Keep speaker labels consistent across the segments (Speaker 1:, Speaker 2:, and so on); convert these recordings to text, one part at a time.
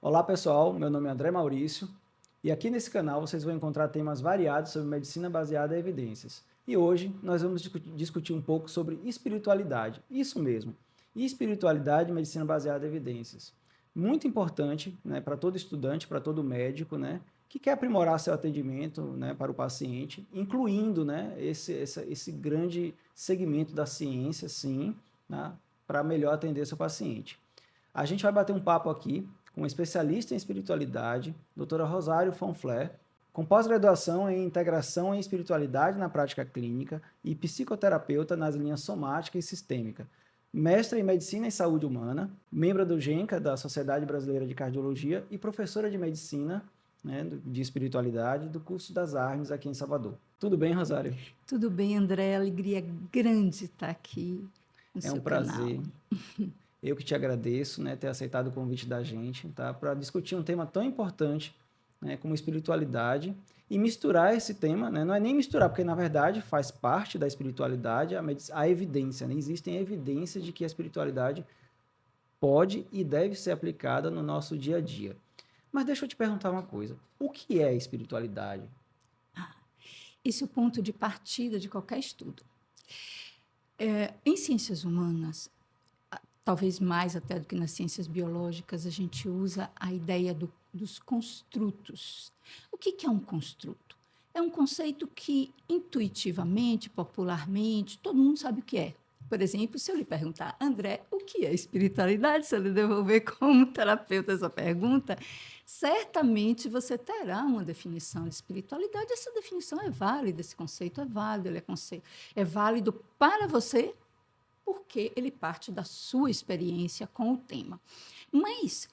Speaker 1: Olá pessoal, meu nome é André Maurício e aqui nesse canal vocês vão encontrar temas variados sobre medicina baseada em evidências. E hoje nós vamos discutir um pouco sobre espiritualidade, isso mesmo, espiritualidade e medicina baseada em evidências. Muito importante, né, para todo estudante, para todo médico, né, que quer aprimorar seu atendimento, né, para o paciente, incluindo, né, esse grande segmento da ciência, sim, né, para melhor atender seu paciente. A gente vai bater um papo aqui com um especialista em espiritualidade, doutora Rosário Fonfler, com pós-graduação em integração em espiritualidade na prática clínica e psicoterapeuta nas linhas somática e sistêmica. Mestre em Medicina e Saúde Humana, membro do GENCA, da Sociedade Brasileira de Cardiologia, e professora de Medicina, né, de Espiritualidade, do curso das Arnes aqui em Salvador. Tudo bem, Rosário?
Speaker 2: Tudo bem, André? Alegria grande estar aqui no
Speaker 1: É um
Speaker 2: seu canal.
Speaker 1: prazer. Eu que te agradeço, né, ter aceitado o convite da gente, tá, para discutir um tema tão importante, né, como espiritualidade e misturar esse tema, né, não é nem misturar, porque na verdade faz parte da espiritualidade a evidência, né, existem evidências de que a espiritualidade pode e deve ser aplicada no nosso dia a dia. Mas deixa eu te perguntar uma coisa: o que é espiritualidade?
Speaker 2: Esse é o ponto de partida de qualquer estudo. Em ciências humanas, talvez mais até do que nas ciências biológicas, a gente usa a ideia dos construtos. O que é um construto? É um conceito que, intuitivamente, popularmente, todo mundo sabe o que é. Por exemplo, se eu lhe perguntar, André, o que é espiritualidade? Se eu lhe devolver como terapeuta essa pergunta, certamente você terá uma definição de espiritualidade. Essa definição é válida, esse conceito é válido, é válido para você porque ele parte da sua experiência com o tema. Mas,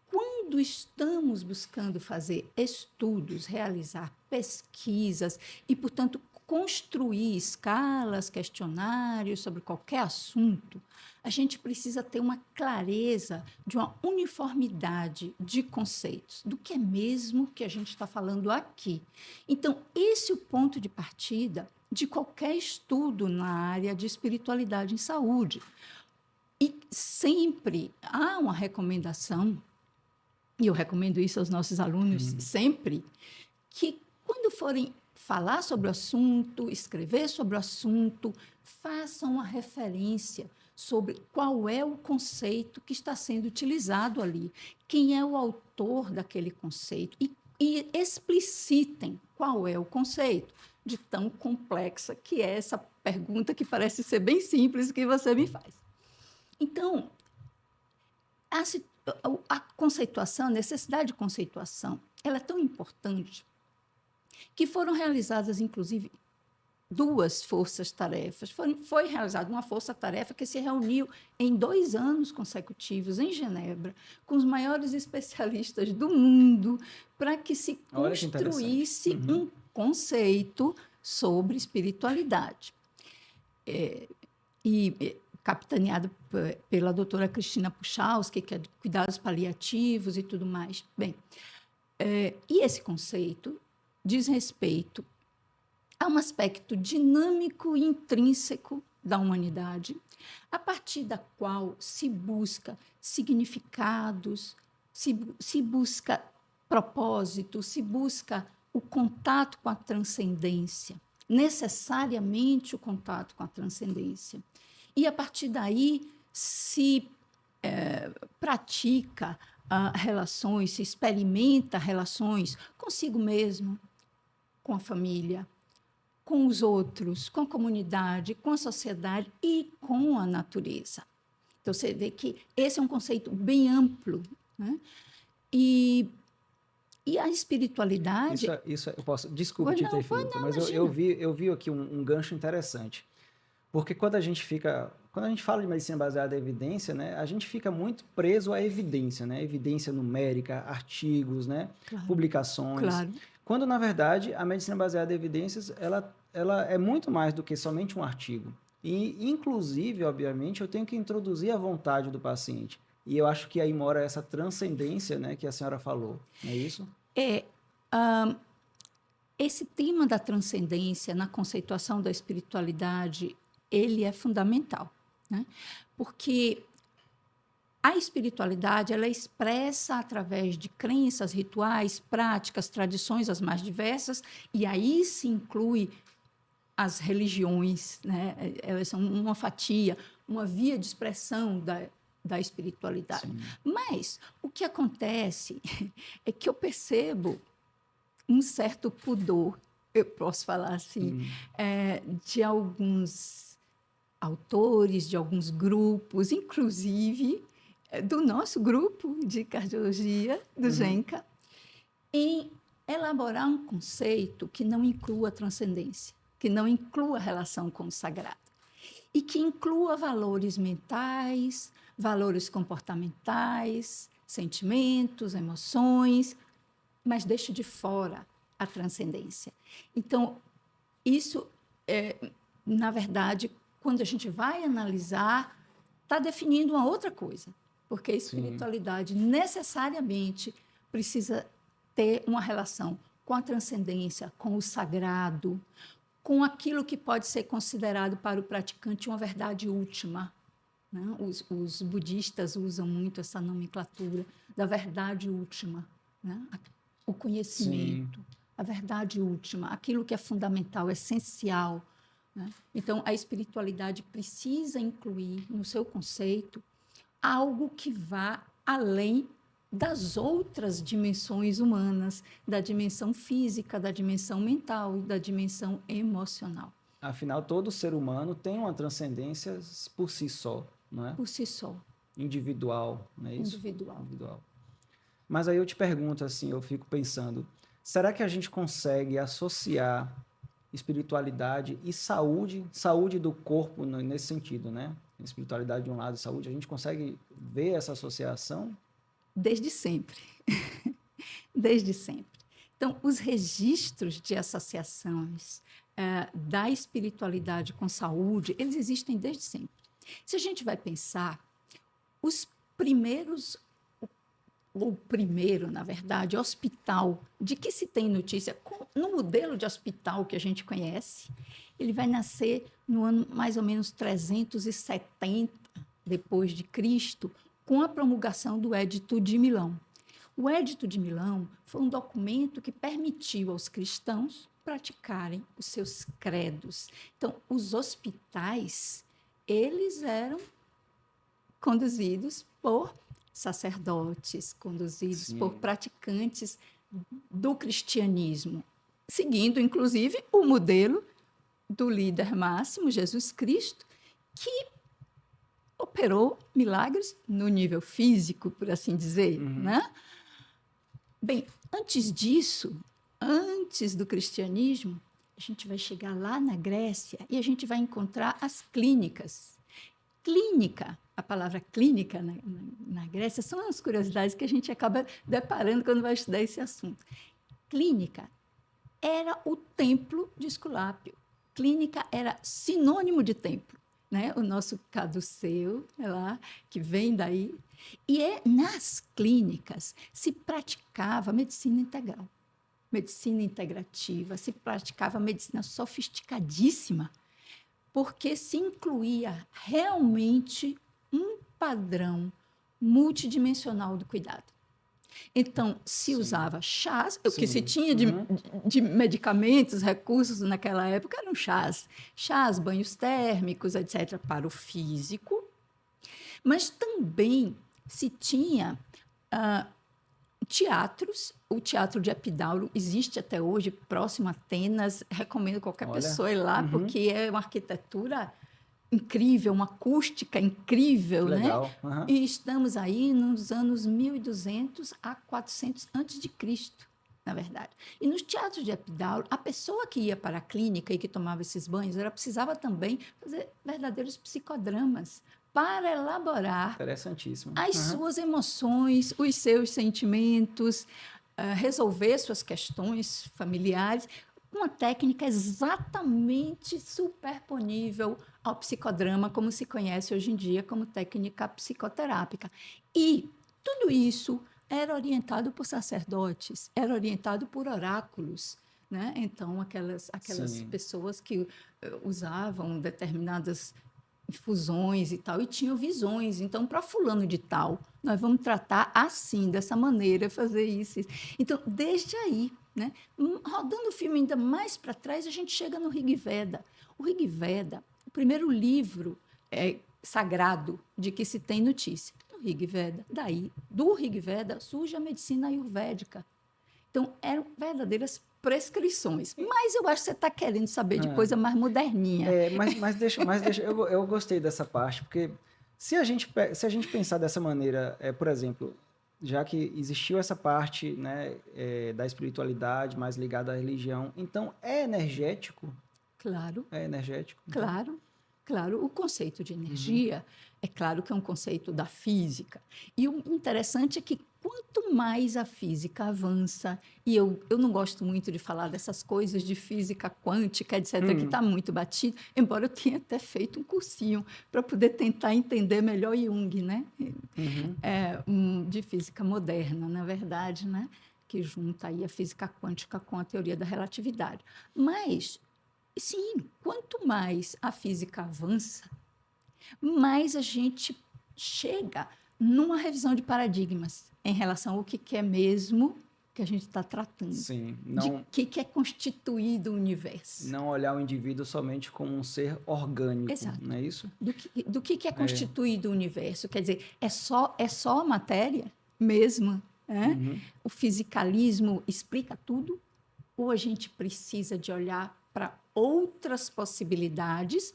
Speaker 2: quando estamos buscando fazer estudos, realizar pesquisas e, portanto, construir escalas, questionários sobre qualquer assunto, a gente precisa ter uma clareza de uma uniformidade de conceitos, do que é mesmo que a gente está falando aqui. Então, esse é o ponto de partida de qualquer estudo na área de espiritualidade em saúde. E sempre há uma recomendação, e eu recomendo isso aos nossos alunos sempre, que quando forem falar sobre o assunto, escrever sobre o assunto, façam uma referência sobre qual é o conceito que está sendo utilizado ali, quem é o autor daquele conceito e explicitem qual é o conceito de tão complexa que é essa pergunta que parece ser bem simples que você me faz. Então, a, a conceituação, a necessidade de conceituação, ela é tão importante que foram realizadas, inclusive, duas forças-tarefas. Foi realizada uma força-tarefa que se reuniu em 2 anos consecutivos em Genebra, com os maiores especialistas do mundo, para que se
Speaker 1: Olha que interessante.
Speaker 2: construísse um conceito sobre espiritualidade. Capitaneado pela doutora Cristina Puchalski, que é de cuidados paliativos e tudo mais. Bem, e esse conceito diz respeito a um aspecto dinâmico e intrínseco da humanidade, a partir da qual se busca significados, se busca propósito, se busca o contato com a transcendência, necessariamente o contato com a transcendência. E, a partir daí, se pratica relações, se experimenta relações consigo mesmo, com a família, com os outros, com a comunidade, com a sociedade e com a natureza. Então, você vê que esse é um conceito bem amplo. Né? E, e a espiritualidade...
Speaker 1: Eu posso, desculpe
Speaker 2: Pois
Speaker 1: te
Speaker 2: não,
Speaker 1: interromper, mas
Speaker 2: imagina.
Speaker 1: eu vi aqui um gancho interessante. Porque quando a gente fala de medicina baseada em evidência, né, a gente fica muito preso à evidência, né, evidência numérica, artigos, né,
Speaker 2: Claro,
Speaker 1: publicações.
Speaker 2: claro.
Speaker 1: Quando na verdade a medicina baseada em evidências, ela é muito mais do que somente um artigo. E inclusive, obviamente, eu tenho que introduzir a vontade do paciente. E eu acho que aí mora essa transcendência, né, que a senhora falou, não é isso?
Speaker 2: É, esse tema da transcendência na conceituação da espiritualidade, ele é fundamental, né? Porque A espiritualidade, ela é expressa através de crenças, rituais, práticas, tradições as mais diversas, e aí se inclui as religiões, né? Elas são uma fatia, uma via de expressão da espiritualidade.
Speaker 1: Sim.
Speaker 2: Mas o que acontece é que eu percebo um certo pudor, eu posso falar assim, de alguns autores, de alguns grupos, inclusive do nosso grupo de cardiologia, do GENCA, em elaborar um conceito que não inclua a transcendência, que não inclua a relação com o sagrado, e que inclua valores mentais, valores comportamentais, sentimentos, emoções, mas deixe de fora a transcendência. Então, isso, na verdade, quando a gente vai analisar, está definindo uma outra coisa, porque a espiritualidade necessariamente precisa ter uma relação com a transcendência, com o sagrado, com aquilo que pode ser considerado para o praticante uma verdade última. Né? Os budistas usam muito essa nomenclatura da verdade última, né? O conhecimento, a verdade última, aquilo que é fundamental, essencial. Né? Então, a espiritualidade precisa incluir no seu conceito algo que vá além das outras dimensões humanas, da dimensão física, da dimensão mental, da dimensão emocional.
Speaker 1: Afinal, todo ser humano tem uma transcendência por si só, não é?
Speaker 2: Por si só.
Speaker 1: Individual, não é isso?
Speaker 2: Individual.
Speaker 1: Mas aí eu te pergunto assim, eu fico pensando, será que a gente consegue associar espiritualidade e saúde do corpo nesse sentido, né? Espiritualidade de um lado e saúde, a gente consegue ver essa associação?
Speaker 2: Desde sempre. Desde sempre. Então, os registros de associações da espiritualidade com saúde, eles existem desde sempre. Se a gente vai pensar, os primeiros, o primeiro, na verdade, hospital de que se tem notícia, no modelo de hospital que a gente conhece, ele vai nascer no ano mais ou menos 370 depois de Cristo, com a promulgação do Édito de Milão. O Édito de Milão foi um documento que permitiu aos cristãos praticarem os seus credos. Então, os hospitais, eles eram conduzidos por sacerdotes, conduzidos por praticantes do cristianismo, seguindo, inclusive, o modelo do líder máximo, Jesus Cristo, que operou milagres no nível físico, por assim dizer, né? Bem, antes disso, antes do cristianismo, a gente vai chegar lá na Grécia e a gente vai encontrar as clínicas. Clínica, a palavra clínica na Grécia, são as curiosidades que a gente acaba deparando quando vai estudar esse assunto. Clínica era o templo de Esculápio. Clínica era sinônimo de templo. Né? O nosso caduceu, lá, que vem daí. E nas clínicas se praticava medicina integral, medicina integrativa, se praticava medicina sofisticadíssima, porque se incluía realmente um padrão multidimensional do cuidado. Então, se usava chás, o que se tinha de medicamentos, recursos naquela época eram chás, banhos térmicos, etc., para o físico, mas também se tinha teatros. O Teatro de Epidauro existe até hoje, próximo a Atenas. Recomendo qualquer pessoa ir lá, porque é uma arquitetura incrível, uma acústica incrível, né?
Speaker 1: Legal.
Speaker 2: E estamos aí nos anos 1200 a 400 antes de Cristo, na verdade. E nos teatros de Epidauro, a pessoa que ia para a clínica e que tomava esses banhos, ela precisava também fazer verdadeiros psicodramas para elaborar as suas emoções, os seus sentimentos, resolver suas questões familiares, uma técnica exatamente superponível ao psicodrama, como se conhece hoje em dia como técnica psicoterápica. E tudo isso era orientado por sacerdotes, era orientado por oráculos. Né? Então, aquelas pessoas que usavam determinadas infusões e tal, e tinham visões. Então, para fulano de tal, nós vamos tratar assim, dessa maneira, fazer isso. Então, desde aí, né? Rodando o filme ainda mais para trás, a gente chega no Rig Veda. O Rig Veda, o primeiro livro sagrado de que se tem notícia. No Rig Veda. Daí, do Rig Veda, surge a medicina ayurvédica. Então, eram verdadeiras prescrições. Mas eu acho que você está querendo saber de coisa mais moderninha.
Speaker 1: Mas deixa eu gostei dessa parte, porque se a gente pensar dessa maneira, por exemplo, já que existiu essa parte, né, da espiritualidade mais ligada à religião, então é energético?
Speaker 2: Claro.
Speaker 1: É energético? Então?
Speaker 2: Claro, claro. O conceito de energia, é claro que é um conceito da física. E o interessante é que quanto mais a física avança, e eu não gosto muito de falar dessas coisas de física quântica, etc., que está muito batido, embora eu tenha até feito um cursinho para poder tentar entender melhor Jung, né? De física moderna, na verdade, né? Que junta aí a física quântica com a teoria da relatividade. Mas sim, quanto mais a física avança, mais a gente chega numa revisão de paradigmas em relação ao que é mesmo que a gente está tratando.
Speaker 1: Sim,
Speaker 2: de que é constituído o universo.
Speaker 1: Não olhar o indivíduo somente como um ser orgânico,
Speaker 2: Exato.
Speaker 1: não é isso?
Speaker 2: Do que é constituído o universo. Quer dizer, é só a matéria mesmo? O fisicalismo explica tudo? Ou a gente precisa de olhar para outras possibilidades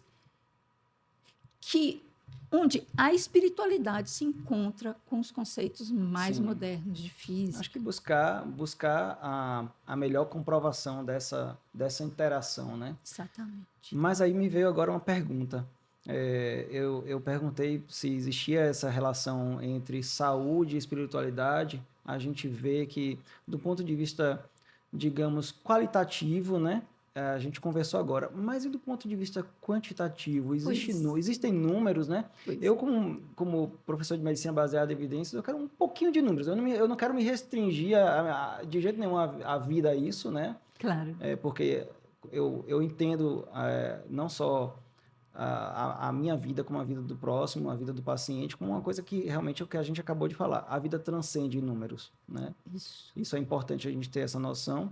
Speaker 2: onde a espiritualidade se encontra com os conceitos mais modernos de física?
Speaker 1: Acho que buscar a melhor comprovação dessa interação, né?
Speaker 2: Exatamente.
Speaker 1: Mas aí me veio agora uma pergunta. Eu perguntei se existia essa relação entre saúde e espiritualidade. A gente vê que, do ponto de vista, digamos, qualitativo, né? A gente conversou agora, mas e do ponto de vista quantitativo? Existem números, né? Eu, como professor de medicina baseada em evidências, eu quero um pouquinho de números. Eu não quero me restringir de jeito nenhum a vida a isso, né?
Speaker 2: Claro.
Speaker 1: Porque eu entendo não só a minha vida como a vida do próximo, a vida do paciente, como uma coisa que realmente é o que a gente acabou de falar. A vida transcende números, né? Isso é importante a gente ter essa noção.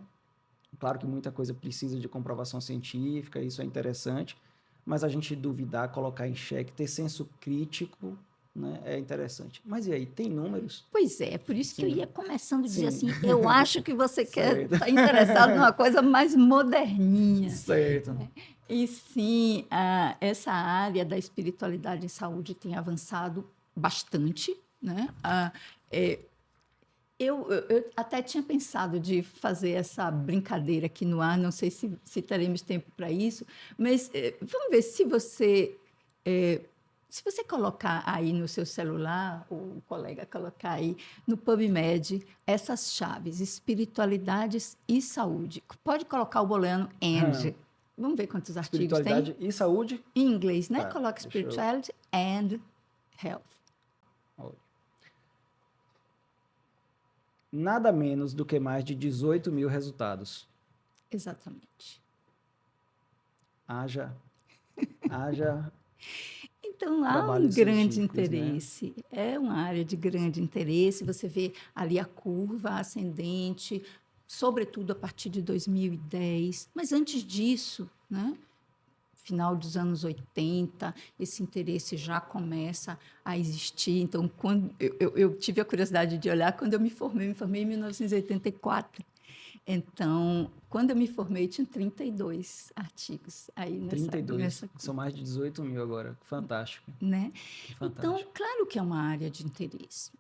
Speaker 1: Claro que muita coisa precisa de comprovação científica, isso é interessante, mas a gente duvidar, colocar em xeque, ter senso crítico, né, é interessante. Mas e aí, tem números?
Speaker 2: Pois é, por isso que eu ia começando a dizer assim, eu acho que você está interessado numa coisa mais moderninha.
Speaker 1: Certo.
Speaker 2: E sim, essa área da espiritualidade em saúde tem avançado bastante, né? Eu até tinha pensado de fazer essa brincadeira aqui no ar, não sei se teremos tempo para isso, mas vamos ver se você colocar aí no seu celular, ou o colega colocar aí no PubMed, essas chaves, espiritualidades e saúde. Pode colocar o booleano and. Vamos ver quantos artigos tem.
Speaker 1: Espiritualidade e saúde?
Speaker 2: Em inglês, né?
Speaker 1: Tá,
Speaker 2: coloca spirituality and health.
Speaker 1: Nada menos do que mais de 18 mil resultados.
Speaker 2: Exatamente.
Speaker 1: Haja
Speaker 2: então, há um grande interesse. Né? É uma área de grande interesse. Você vê ali a curva ascendente, sobretudo a partir de 2010. Mas antes disso, né? Final dos anos 80, esse interesse já começa a existir. Então, quando eu tive a curiosidade de olhar, quando eu me formei em 1984. Então, quando eu me formei, tinha 32 artigos aí nessa...
Speaker 1: 32, são mais de 18 mil agora, fantástico.
Speaker 2: Né?
Speaker 1: Fantástico.
Speaker 2: Então, claro que é uma área de interesse.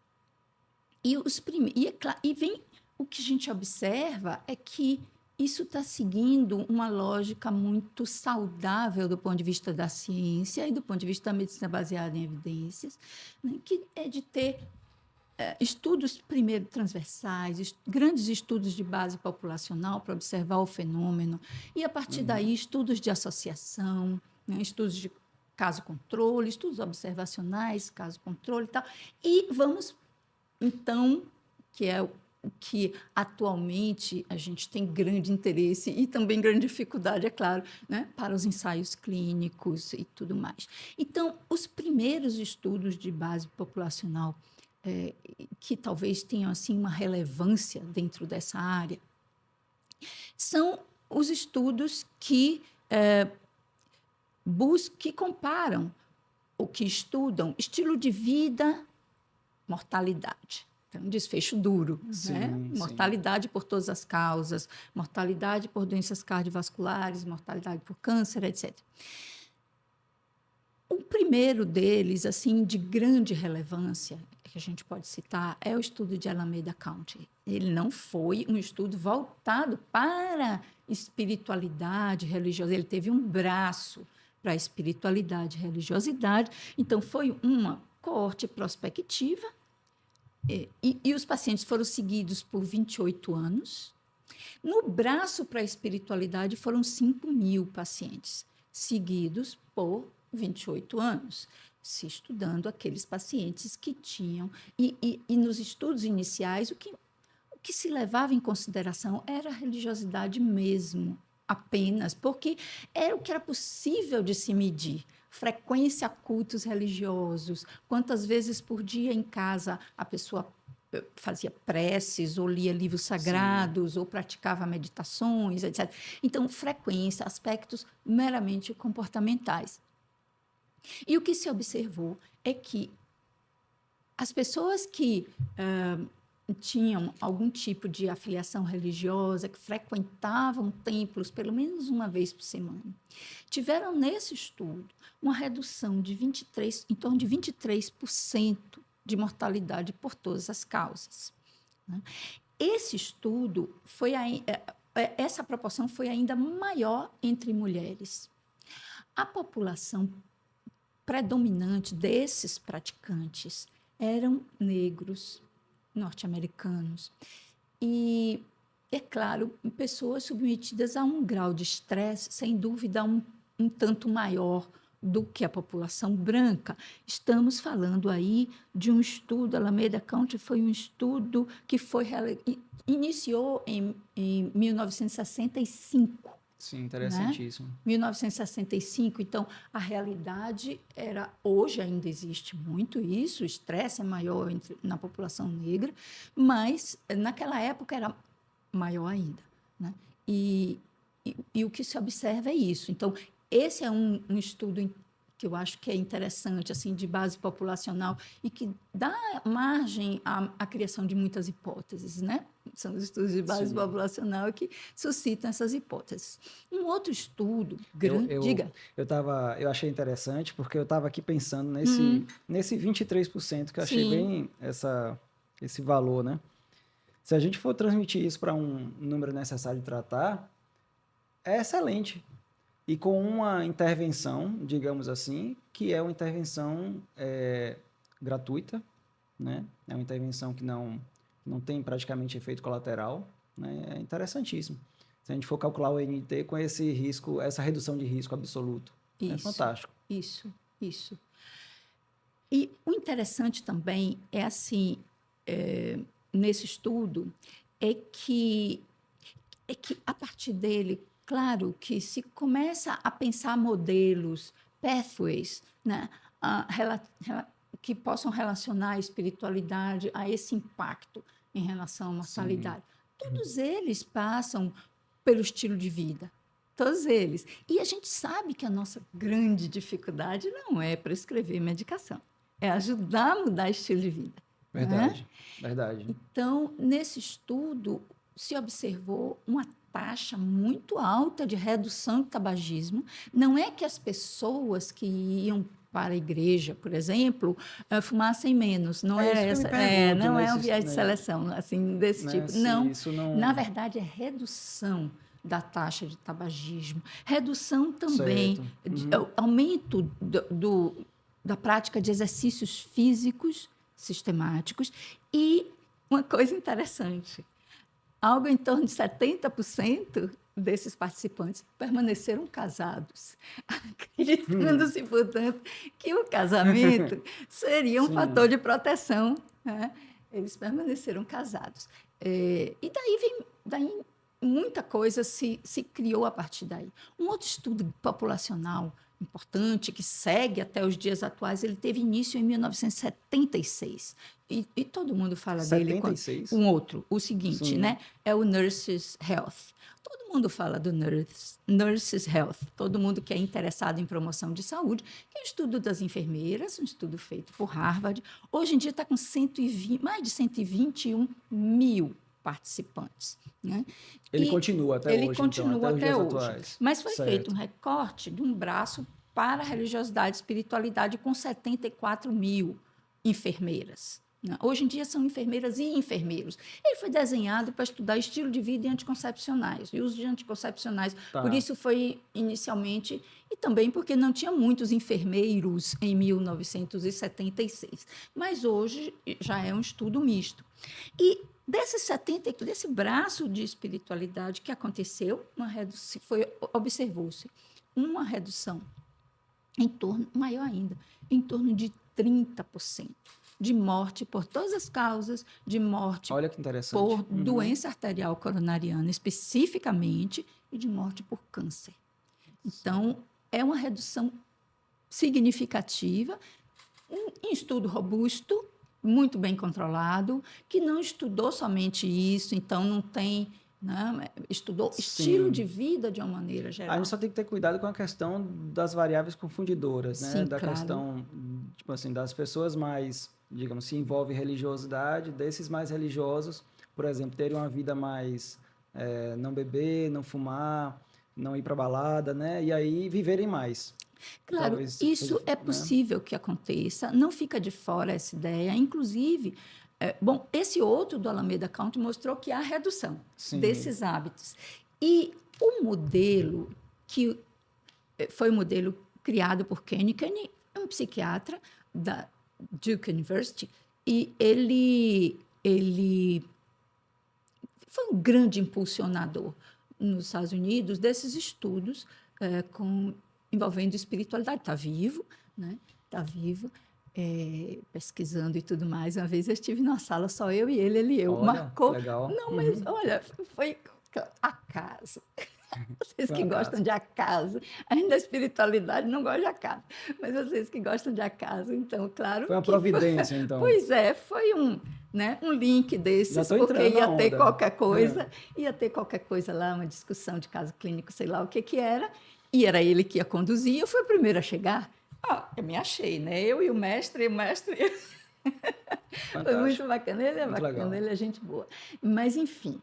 Speaker 2: E vem, o que a gente observa é que isso está seguindo uma lógica muito saudável do ponto de vista da ciência e do ponto de vista da medicina baseada em evidências, né? Que é de ter estudos, primeiro, transversais, grandes estudos de base populacional para observar o fenômeno, e, a partir daí, estudos de associação, né? Estudos de caso-controle, estudos observacionais, caso-controle e tal. E vamos, então, que é que atualmente a gente tem grande interesse e também grande dificuldade, é claro, né, para os ensaios clínicos e tudo mais. Então, os primeiros estudos de base populacional que talvez tenham assim uma relevância dentro dessa área são os estudos que que comparam ou que estudam estilo de vida, mortalidade. Então, um desfecho duro,
Speaker 1: Sim,
Speaker 2: né?
Speaker 1: sim.
Speaker 2: Mortalidade por todas as causas, mortalidade por doenças cardiovasculares, mortalidade por câncer, etc. O primeiro deles, assim, de grande relevância, que a gente pode citar, é o estudo de Alameda County. Ele não foi um estudo voltado para espiritualidade religiosa, ele teve um braço para espiritualidade e religiosidade, então foi uma coorte prospectiva, e os pacientes foram seguidos por 28 anos. No braço para a espiritualidade foram 5.000 pacientes, seguidos por 28 anos, se estudando aqueles pacientes que tinham. E nos estudos iniciais, o que se levava em consideração era a religiosidade mesmo, apenas, porque era o que era possível de se medir. Frequência a cultos religiosos, quantas vezes por dia em casa a pessoa fazia preces, ou lia livros sagrados, ou praticava meditações, etc. Então, frequência, aspectos meramente comportamentais. E o que se observou é que as pessoas que tinham algum tipo de afiliação religiosa, que frequentavam templos pelo menos uma vez por semana, tiveram nesse estudo uma redução de em torno de 23% de mortalidade por todas as causas. Esse estudo essa proporção foi ainda maior entre mulheres. A população predominante desses praticantes eram negros, norte-americanos e, é claro, pessoas submetidas a um grau de estresse, sem dúvida, um tanto maior do que a população branca. Estamos falando aí de um estudo, Alameda County foi um estudo que iniciou em 1965.
Speaker 1: Sim, interessantíssimo.
Speaker 2: Né? 1965, então, a realidade era, hoje ainda existe muito isso, o estresse é maior na população negra, mas naquela época era maior ainda. Né? E o que se observa é isso. Então, esse é um estudo que eu acho que é interessante, assim, de base populacional e que dá margem à criação de muitas hipóteses, né? São os estudos de base populacional que suscitam essas hipóteses. Um outro estudo grande... Diga.
Speaker 1: Eu achei interessante, porque eu estava aqui pensando nesse 23%, que eu achei bem esse valor, né? Se a gente for transmitir isso para um número necessário de tratar, é excelente. E com uma intervenção, digamos assim, que é uma intervenção gratuita, né? É uma intervenção que não tem praticamente efeito colateral, né? É interessantíssimo. Se a gente for calcular o NT com esse risco, essa redução de risco absoluto, é fantástico.
Speaker 2: Isso. E o interessante também é assim, nesse estudo, é que a partir dele, claro que se começa a pensar modelos, pathways, né, que possam relacionar a espiritualidade a esse impacto em relação à mortalidade. Sim. Todos eles passam pelo estilo de vida, todos eles. E a gente sabe que a nossa grande dificuldade não é prescrever medicação, é ajudar a mudar estilo de vida.
Speaker 1: Verdade,
Speaker 2: né?
Speaker 1: Verdade.
Speaker 2: Então, nesse estudo, se observou uma taxa muito alta de redução do tabagismo. Não é que as pessoas que iam para a igreja, por exemplo, fumassem menos. Não é essa. Não é um viés de seleção assim, desse tipo. Não. Na verdade, é redução da taxa de tabagismo. Redução também, aumento da prática de exercícios físicos sistemáticos. E uma coisa interessante, algo em torno de 70% desses participantes permaneceram casados, acreditando-se, portanto, que o casamento seria um fator de proteção. Né? Eles permaneceram casados. E daí muita coisa se criou a partir daí. Um outro estudo populacional importante, que segue até os dias atuais, ele teve início em 1976. E todo mundo fala dele.
Speaker 1: 76?
Speaker 2: Um outro, o seguinte,
Speaker 1: Sim.
Speaker 2: né? É o Nurses Health. Todo mundo fala do Nurses Health. Todo mundo que é interessado em promoção de saúde, que é um estudo das enfermeiras, um estudo feito por Harvard. Hoje em dia está com mais de 121 mil participantes. Né?
Speaker 1: Ele continua até
Speaker 2: ele
Speaker 1: hoje,
Speaker 2: continua
Speaker 1: então, até os dias
Speaker 2: hoje.
Speaker 1: atuais.
Speaker 2: Mas foi
Speaker 1: Certo.
Speaker 2: feito um recorte de um braço para a religiosidade e espiritualidade com 74 mil enfermeiras. Né? Hoje em dia são enfermeiras e enfermeiros. Ele foi desenhado para estudar estilo de vida e anticoncepcionais, e uso de anticoncepcionais.
Speaker 1: Tá.
Speaker 2: Por isso foi inicialmente, e também porque não tinha muitos enfermeiros em 1976. Mas hoje já é um estudo misto. E desse braço de espiritualidade que aconteceu, observou-se uma redução maior ainda, em torno de 30% de morte por todas as causas, de morte
Speaker 1: Olha que interessante.
Speaker 2: por doença arterial coronariana especificamente e de morte por câncer. Então, é uma redução significativa, um estudo robusto, muito bem controlado, que não estudou somente isso, então não tem... Né? Estudou estilo de vida de uma maneira geral.
Speaker 1: A gente só tem que ter cuidado com a questão das variáveis confundidoras, né?
Speaker 2: Sim,
Speaker 1: Da
Speaker 2: claro.
Speaker 1: questão, tipo assim, das pessoas mais, digamos, se envolvem em religiosidade, desses mais religiosos, por exemplo, terem uma vida mais não beber, não fumar, não ir para balada, né? E aí viverem mais.
Speaker 2: Claro,
Speaker 1: Talvez
Speaker 2: isso
Speaker 1: seja,
Speaker 2: é
Speaker 1: né?
Speaker 2: possível que aconteça, não fica de fora essa ideia. Inclusive, esse outro do Alameda County mostrou que há redução desses hábitos. E o modelo, que foi um modelo criado por Kenny é um psiquiatra da Duke University, e ele foi um grande impulsionador nos Estados Unidos desses estudos envolvendo espiritualidade. Está vivo, né? Está vivo, pesquisando e tudo mais. Uma vez eu estive na sala, só eu e ele e eu.
Speaker 1: Olha,
Speaker 2: Marcou.
Speaker 1: legal.
Speaker 2: Não, mas olha, foi acaso. Vocês que gostam de acaso, ainda a espiritualidade não gosta de acaso, mas vocês que gostam de acaso, então, claro.
Speaker 1: Foi uma providência, então.
Speaker 2: Pois é, foi um link desses, porque ia ter qualquer coisa lá, uma discussão de caso clínico, sei lá o que era, e era ele que ia conduzir, eu fui a primeira a chegar. Eu me achei, né? Eu e o mestre. Foi muito bacana, ele é muito bacana, legal. Ele é gente boa. Mas, enfim,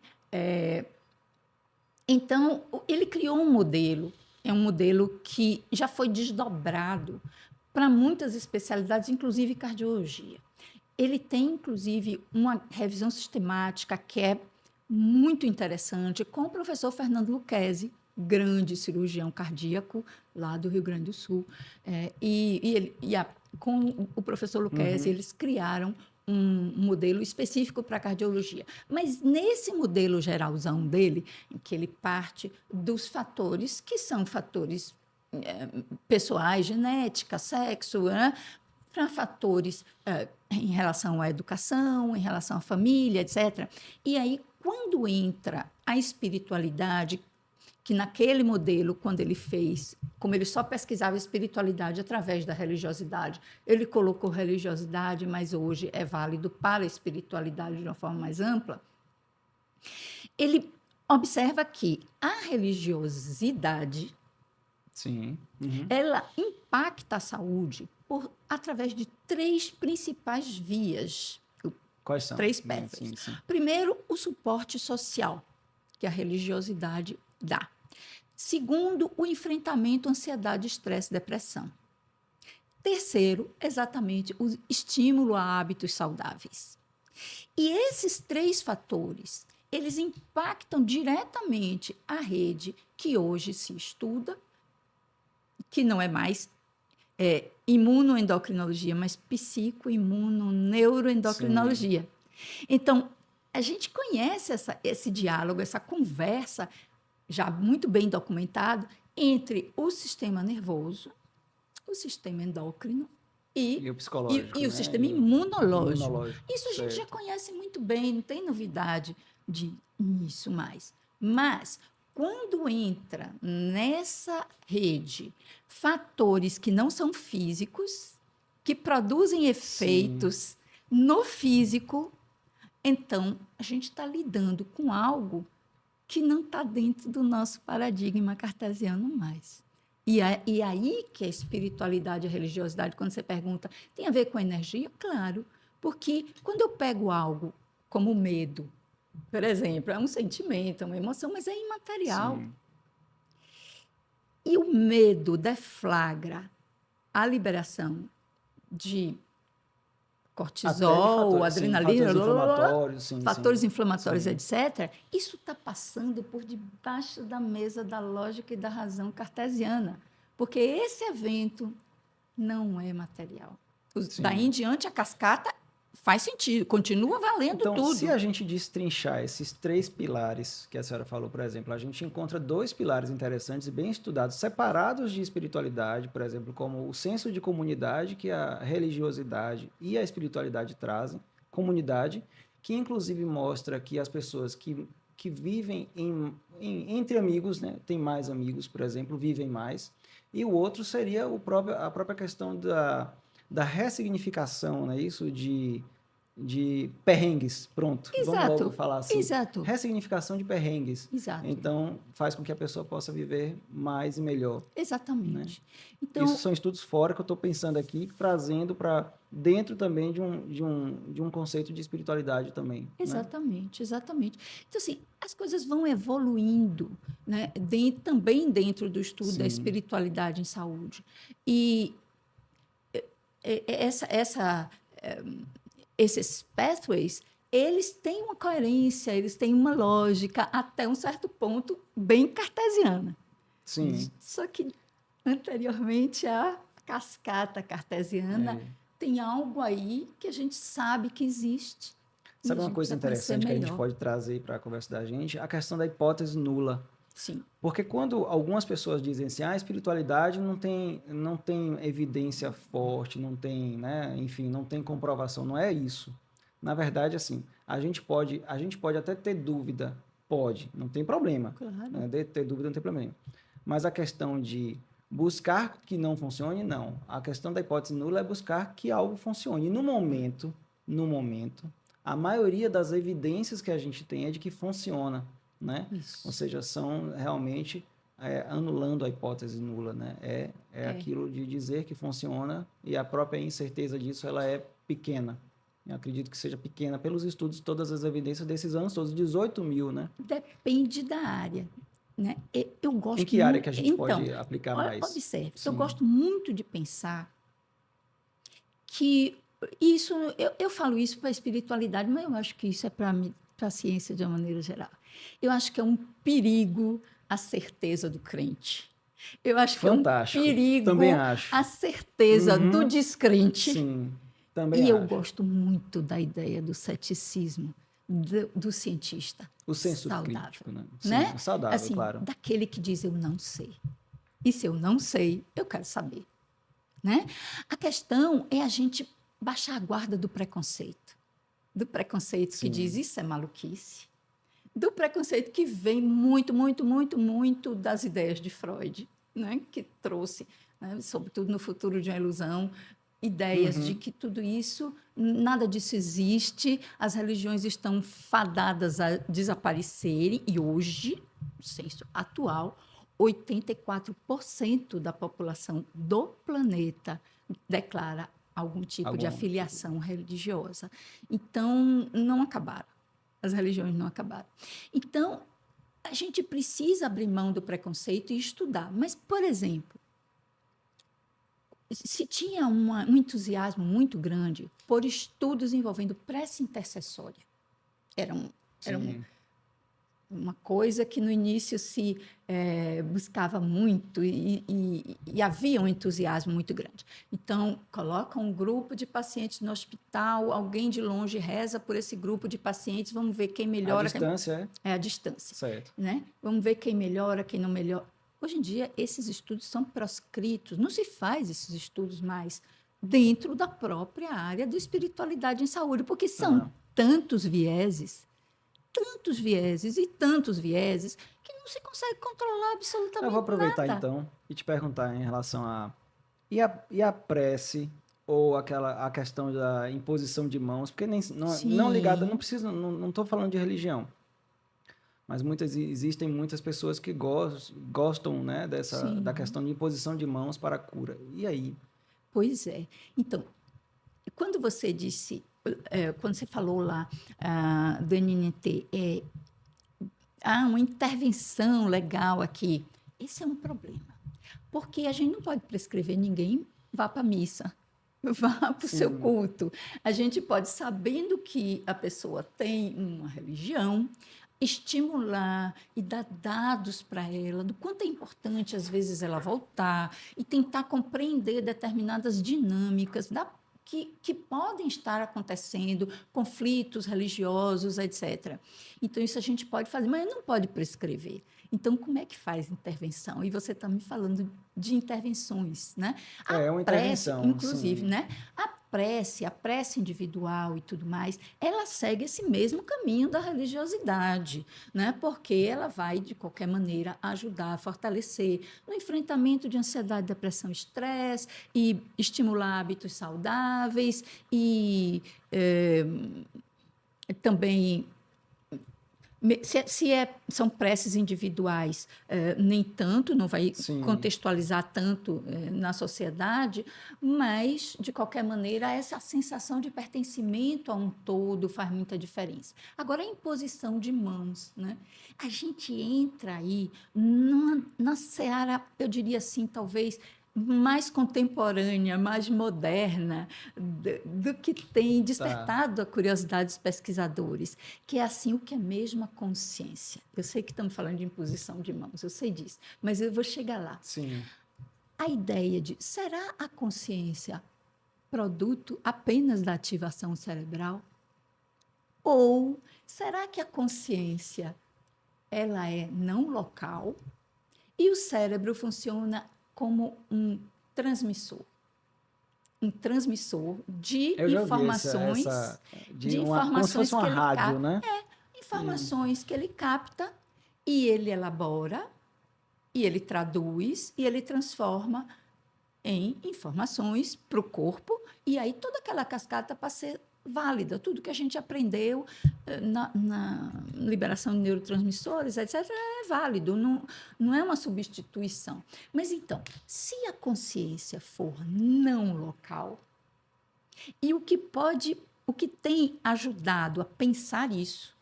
Speaker 2: então, ele criou um modelo, é um modelo que já foi desdobrado para muitas especialidades, inclusive cardiologia. Ele tem, inclusive, uma revisão sistemática que é muito interessante com o professor Fernando Lucchesi, grande cirurgião cardíaco lá do Rio Grande do Sul. Com o professor Lucchesi, eles criaram um modelo específico para cardiologia. Mas nesse modelo geralzão dele, em que ele parte dos fatores que são fatores pessoais, genética, sexo, né? Para fatores em relação à educação, em relação à família, etc. E aí, quando entra a espiritualidade, que naquele modelo, quando ele fez, como ele só pesquisava espiritualidade através da religiosidade, ele colocou religiosidade, mas hoje é válido para a espiritualidade de uma forma mais ampla, ele observa que a religiosidade,
Speaker 1: sim,
Speaker 2: ela impacta a saúde através de 3 principais vias.
Speaker 1: Quais são?
Speaker 2: 3 pathways. Sim. Primeiro, o suporte social que a religiosidade dá. Segundo, o enfrentamento à ansiedade, estresse e depressão. Terceiro, exatamente, o estímulo a hábitos saudáveis. E esses 3 fatores, eles impactam diretamente a rede que hoje se estuda, que não é mais imunoendocrinologia, mas psico-imuno-neuroendocrinologia. Então, a gente conhece esse diálogo, essa conversa já muito bem documentado entre o sistema nervoso, o sistema endócrino
Speaker 1: E o psicológico,
Speaker 2: e o
Speaker 1: né?
Speaker 2: sistema imunológico.
Speaker 1: Imunológico,
Speaker 2: Isso a gente já
Speaker 1: certo.
Speaker 2: conhece muito bem, não tem novidade nisso mais. Mas, quando entra nessa rede fatores que não são físicos, que produzem
Speaker 1: Sim,
Speaker 2: efeitos no físico, então a gente está lidando com algo que não está dentro do nosso paradigma cartesiano mais. E aí que a espiritualidade e a religiosidade, quando você pergunta, tem a ver com energia? Claro, porque quando eu pego algo como medo, por exemplo, é um sentimento, é uma emoção, mas é imaterial.
Speaker 1: sim.
Speaker 2: E o medo deflagra a liberação de
Speaker 1: Até de
Speaker 2: cortisol,
Speaker 1: fatores, sim,
Speaker 2: adrenalina,
Speaker 1: fatores inflamatórios, sim,
Speaker 2: fatores
Speaker 1: sim,
Speaker 2: inflamatórios,
Speaker 1: sim.
Speaker 2: etc., isso está passando por debaixo da mesa da lógica e da razão cartesiana, porque esse evento não é material. Daí
Speaker 1: Sim.
Speaker 2: em diante, a cascata faz sentido, continua valendo
Speaker 1: Então, se
Speaker 2: tudo.
Speaker 1: a gente destrinchar esses três pilares que a senhora falou, por exemplo, a gente encontra dois pilares interessantes e bem estudados, separados de espiritualidade, por exemplo, como o senso de comunidade que a religiosidade e a espiritualidade trazem, comunidade, que inclusive mostra que as pessoas que vivem entre amigos, né, tem mais amigos, por exemplo, vivem mais, e o outro seria a própria questão da ressignificação, né, isso de perrengues, pronto, vamos logo
Speaker 2: Exato,
Speaker 1: falar assim,
Speaker 2: exato,
Speaker 1: ressignificação de perrengues.
Speaker 2: exato,
Speaker 1: Então, faz com que a pessoa possa viver mais e melhor, né?
Speaker 2: exatamente.
Speaker 1: Isso
Speaker 2: Então,
Speaker 1: são estudos fora que eu estou pensando aqui, trazendo para dentro também de um conceito de espiritualidade também, né?
Speaker 2: exatamente, exatamente. Então, assim, as coisas vão evoluindo, né, também dentro do estudo da
Speaker 1: Sim,
Speaker 2: espiritualidade em saúde. E essa, essa, esses pathways, eles têm uma coerência, eles têm uma lógica até um certo ponto bem cartesiana.
Speaker 1: sim.
Speaker 2: Só que anteriormente à cascata cartesiana
Speaker 1: É.
Speaker 2: tem algo aí que a gente sabe que existe e a
Speaker 1: Sabe uma
Speaker 2: gente
Speaker 1: coisa
Speaker 2: precisa conhecer
Speaker 1: interessante que a gente
Speaker 2: melhor.
Speaker 1: pode trazer para a conversa da gente? A questão da hipótese nula.
Speaker 2: Sim,
Speaker 1: Porque quando algumas pessoas dizem assim, a espiritualidade não tem evidência forte, não tem, né, enfim, não tem comprovação, não é isso. Na verdade, assim, a gente pode até ter dúvida, pode, não tem problema,
Speaker 2: claro.
Speaker 1: né, de ter dúvida não tem problema. Mas a questão de buscar que não funcione, não. A questão da hipótese nula é buscar que algo funcione. E no momento, a maioria das evidências que a gente tem é de que funciona, né? Ou
Speaker 2: Isso.
Speaker 1: seja, são realmente anulando a hipótese nula, né? É
Speaker 2: É.
Speaker 1: aquilo de dizer que funciona e a própria incerteza disso ela é pequena. Eu acredito que seja pequena pelos estudos, todas as evidências desses anos todos, 18 mil, né?
Speaker 2: Depende da área, né? Eu
Speaker 1: Em
Speaker 2: gosto
Speaker 1: que área
Speaker 2: muito.
Speaker 1: que a gente
Speaker 2: Então,
Speaker 1: pode aplicar mais?
Speaker 2: observe, eu
Speaker 1: Sim,
Speaker 2: gosto muito de pensar que isso, eu falo isso para a espiritualidade, mas eu acho que isso é para a ciência de uma maneira geral. Eu acho que é um perigo a certeza do crente. Eu acho que é um
Speaker 1: fantástico. Também
Speaker 2: perigo
Speaker 1: acho.
Speaker 2: a certeza do
Speaker 1: Uhum,
Speaker 2: descrente.
Speaker 1: sim, também
Speaker 2: E eu
Speaker 1: acho.
Speaker 2: gosto muito da ideia do ceticismo, do cientista
Speaker 1: O senso
Speaker 2: saudável,
Speaker 1: crítico, né? Sim,
Speaker 2: né?
Speaker 1: é saudável,
Speaker 2: Assim,
Speaker 1: claro.
Speaker 2: daquele que diz eu não sei. E se eu não sei, eu quero saber, né? A questão é a gente baixar a guarda do preconceito que diz
Speaker 1: Sim,
Speaker 2: isso é maluquice, do preconceito que vem muito, muito, muito, muito das ideias de Freud, né? Que trouxe, né? Sobretudo no Futuro de uma Ilusão, ideias de
Speaker 1: uhum,
Speaker 2: que tudo isso, nada disso existe, as religiões estão fadadas a desaparecerem, e hoje, no senso atual, 84% da população do planeta declara algum tipo de
Speaker 1: algum tipo.
Speaker 2: afiliação religiosa. Então, não acabaram. As religiões não acabaram. Então, a gente precisa abrir mão do preconceito e estudar. Mas, por exemplo, se tinha um entusiasmo muito grande por estudos envolvendo prece intercessória. Era, um, era
Speaker 1: Sim,
Speaker 2: uma coisa que no início se buscava muito e havia um entusiasmo muito grande. Então, coloca um grupo de pacientes no hospital, alguém de longe reza por esse grupo de pacientes, vamos ver quem
Speaker 1: a
Speaker 2: melhora.
Speaker 1: distância
Speaker 2: É a distância,
Speaker 1: certo.
Speaker 2: né? Vamos ver quem melhora, quem não melhora. Hoje em dia, esses estudos são proscritos, não se faz esses estudos mais dentro da própria área da espiritualidade em saúde, porque são tantos vieses e tantos vieses que não se consegue controlar
Speaker 1: Eu vou
Speaker 2: absolutamente
Speaker 1: aproveitar
Speaker 2: nada.
Speaker 1: então e te perguntar em relação a e a prece ou a questão da imposição de mãos, porque não ligada, não
Speaker 2: Sim,
Speaker 1: precisa, não estou falando de religião, mas existem muitas pessoas que gostam, né, da
Speaker 2: sim,
Speaker 1: questão de imposição de mãos para a cura. E aí?
Speaker 2: pois é. Então, quando você disse, quando você falou lá do NNT, uma intervenção legal aqui, esse é um problema. Porque a gente não pode prescrever ninguém vá para a missa, vá para o seu
Speaker 1: Sim,
Speaker 2: culto. A gente pode, sabendo que a pessoa tem uma religião, estimular e dar dados para ela do quanto é importante, às vezes, ela voltar e tentar compreender determinadas dinâmicas que podem estar acontecendo, conflitos religiosos, etc. Então, isso a gente pode fazer, mas não pode prescrever. Então, como é que faz intervenção? E você está me falando de intervenções, né? A
Speaker 1: é uma
Speaker 2: prece,
Speaker 1: intervenção,
Speaker 2: inclusive,
Speaker 1: sim.
Speaker 2: né? A prece individual e tudo mais, ela segue esse mesmo caminho da religiosidade, né? Porque ela vai, de qualquer maneira, ajudar a fortalecer no enfrentamento de ansiedade, depressão, estresse e estimular hábitos saudáveis e também são preces individuais, nem tanto, não vai
Speaker 1: Sim.
Speaker 2: contextualizar tanto na sociedade, mas, de qualquer maneira, essa sensação de pertencimento a um todo faz muita diferença. Agora, a imposição de mãos, né? A gente entra aí na seara, eu diria assim, talvez mais contemporânea, mais moderna, do que tem
Speaker 1: Tá.
Speaker 2: despertado a curiosidade dos pesquisadores, que é assim, o que é mesmo a consciência. Eu sei que estamos falando de imposição de mãos, eu sei disso, mas eu vou chegar lá.
Speaker 1: Sim.
Speaker 2: A ideia de, será a consciência produto apenas da ativação cerebral? Ou será que a consciência ela é não local e o cérebro funciona como transmissor? Um transmissor
Speaker 1: Eu já ouvi essa
Speaker 2: de
Speaker 1: como se fosse
Speaker 2: informações
Speaker 1: uma
Speaker 2: que ele
Speaker 1: rádio,
Speaker 2: capta,
Speaker 1: né?
Speaker 2: informações que ele capta e ele elabora, e ele traduz, e ele transforma em informações para o corpo, e aí toda aquela cascata para ser válida. Tudo que a gente aprendeu na liberação de neurotransmissores, etc., é válido, não é uma substituição. Mas então, se a consciência for não local, e o que tem ajudado a pensar isso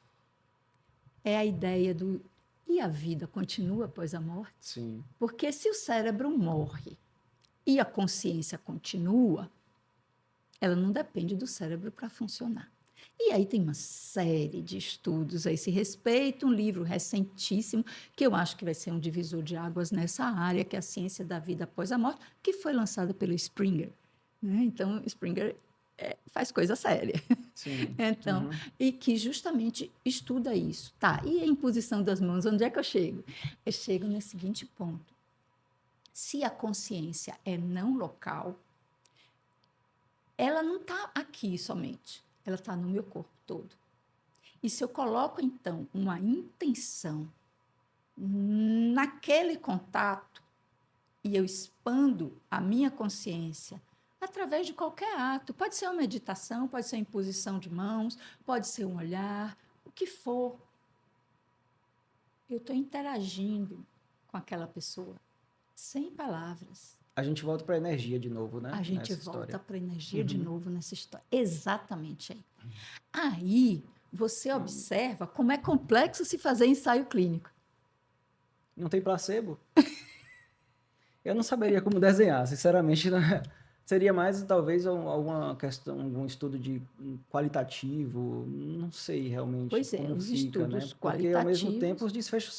Speaker 2: é a ideia do e a vida continua após a morte?
Speaker 1: Sim.
Speaker 2: Porque se o cérebro morre e a consciência continua, ela não depende do cérebro para funcionar. E aí tem uma série de estudos a esse respeito, um livro recentíssimo, que eu acho que vai ser um divisor de águas nessa área, que é a ciência da vida após a morte, que foi lançado pelo Springer. Né? Então, Springer faz coisa séria.
Speaker 1: Sim.
Speaker 2: Então,
Speaker 1: Uhum.
Speaker 2: e que justamente estuda isso. Tá, e a imposição das mãos, onde é que eu chego? Eu chego no seguinte ponto. Se a consciência é não local, ela não está aqui somente, ela está no meu corpo todo. E se eu coloco, então, uma intenção naquele contato e eu expando a minha consciência através de qualquer ato, pode ser uma meditação, pode ser uma imposição de mãos, pode ser um olhar, o que for, eu estou interagindo com aquela pessoa, sem palavras.
Speaker 1: A gente volta para a energia de novo, né?
Speaker 2: A gente
Speaker 1: Nessa
Speaker 2: volta
Speaker 1: história.
Speaker 2: para a energia de
Speaker 1: Uhum.
Speaker 2: novo nessa história. Exatamente aí. Aí você observa como é complexo se fazer ensaio clínico.
Speaker 1: Não tem placebo? Eu não saberia como desenhar, sinceramente. Né? Seria mais talvez alguma questão, algum estudo de qualitativo, não sei realmente
Speaker 2: Pois é,
Speaker 1: como
Speaker 2: os
Speaker 1: fica, né?
Speaker 2: estudos
Speaker 1: Porque ao mesmo tempo
Speaker 2: qualitativos,
Speaker 1: os desfechos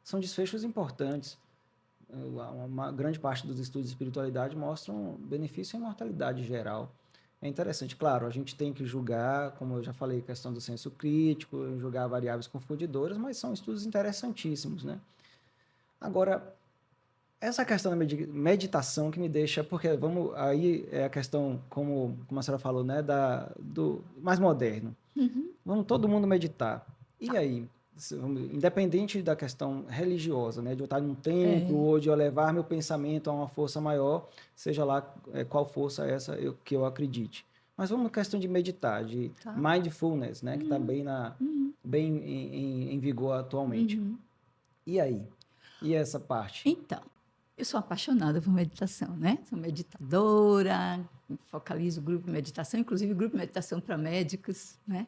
Speaker 1: são desfechos importantes. Uma grande parte dos estudos de espiritualidade mostram benefício em mortalidade geral. É interessante, claro, a gente tem que julgar, como eu já falei, a questão do senso crítico, julgar variáveis confundidoras, mas são estudos interessantíssimos, né? Agora, essa questão da meditação que me deixa, porque aí é a questão, como a senhora falou, né, do mais moderno.
Speaker 2: Uhum.
Speaker 1: Vamos todo mundo meditar. E aí, independente da questão religiosa, né, de eu estar num templo
Speaker 2: É,
Speaker 1: ou de eu levar meu pensamento a uma força maior, seja lá qual força essa que eu acredite. Mas vamos na questão de meditar, de
Speaker 2: tá.
Speaker 1: mindfulness, né, que está
Speaker 2: Uhum. Uhum.
Speaker 1: bem em vigor atualmente.
Speaker 2: Uhum.
Speaker 1: E aí? E essa parte?
Speaker 2: Então, eu sou apaixonada por meditação, né? Sou meditadora, focalizo grupo de meditação, inclusive grupo de meditação para médicos, né?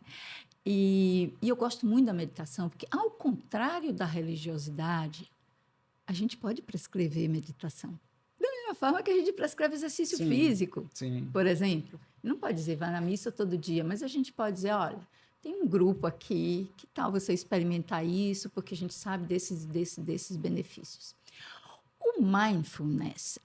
Speaker 2: E eu gosto muito da meditação, porque, ao contrário da religiosidade, a gente pode prescrever meditação. Da mesma forma que a gente prescreve exercício
Speaker 1: Sim,
Speaker 2: físico,
Speaker 1: sim.
Speaker 2: por exemplo. Não pode dizer, vá na missa todo dia, mas a gente pode dizer, olha, tem um grupo aqui, que tal você experimentar isso, porque a gente sabe desses benefícios. O mindfulness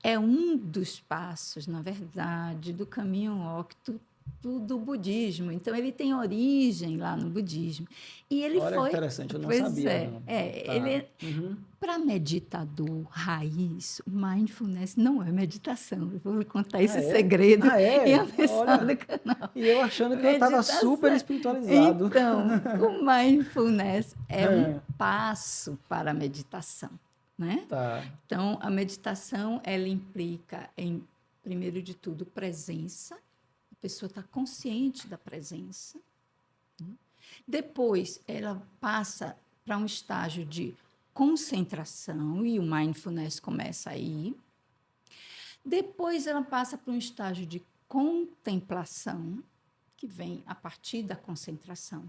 Speaker 2: é um dos passos, na verdade, do caminho ócto do budismo. Então, ele tem origem lá no budismo. E ele
Speaker 1: Olha que
Speaker 2: foi.
Speaker 1: interessante, eu não
Speaker 2: Pois
Speaker 1: sabia,
Speaker 2: é,
Speaker 1: não. Tá.
Speaker 2: ele.
Speaker 1: Uhum.
Speaker 2: Para meditador raiz, o mindfulness não é meditação. Eu vou lhe contar
Speaker 1: Ah,
Speaker 2: esse
Speaker 1: é?
Speaker 2: segredo
Speaker 1: Ah,
Speaker 2: em a
Speaker 1: é?
Speaker 2: pessoa do
Speaker 1: Olha.
Speaker 2: canal.
Speaker 1: E eu achando que eu estava super
Speaker 2: Meditação.
Speaker 1: espiritualizado.
Speaker 2: Então, o mindfulness é um passo para a meditação, né?
Speaker 1: Tá.
Speaker 2: Então, a meditação, ela implica em, primeiro de tudo, presença. A pessoa está consciente da presença. Depois, ela passa para um estágio de concentração, e o mindfulness começa aí. Depois, ela passa para um estágio de contemplação, que vem a partir da concentração.